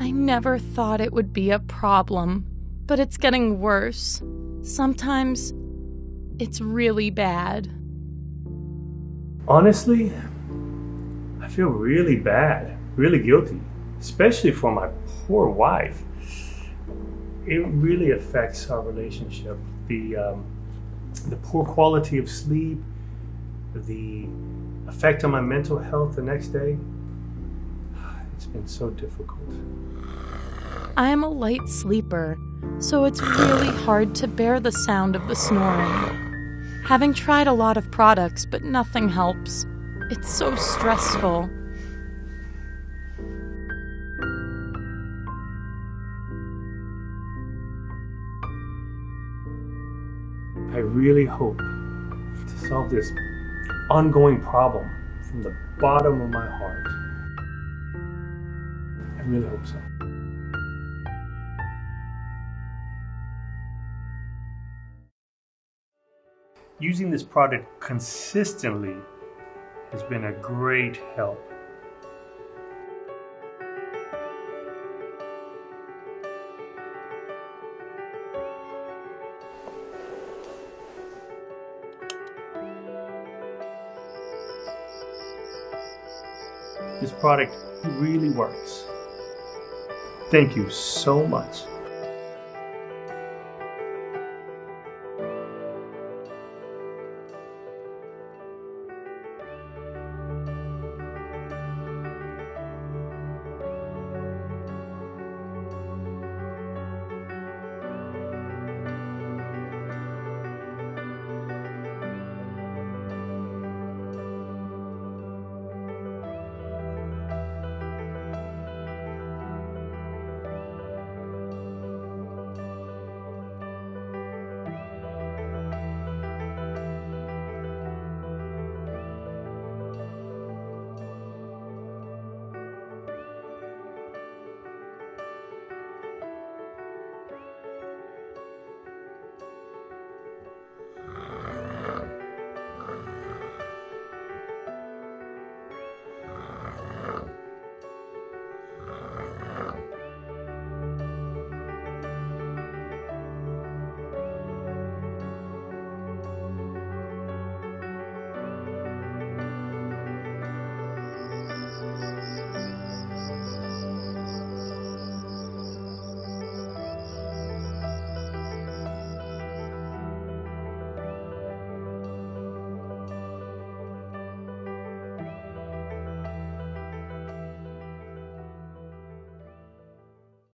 I never thought it would be a problem, but it's getting worse. Sometimes it's really bad. Honestly, I feel really bad, really guilty, especially for my poor wife. It really affects our relationship. The poor quality of sleep, the effect on my mental health the next day. It's been so difficult. I am a light sleeper, so it's really hard to bear the sound of the snoring. Having tried a lot of products, but nothing helps. It's so stressful. I really hope to solve this ongoing problem from the bottom of my heart. I really hope so. Using this product consistently has been a great help. This product really works. Thank you so much.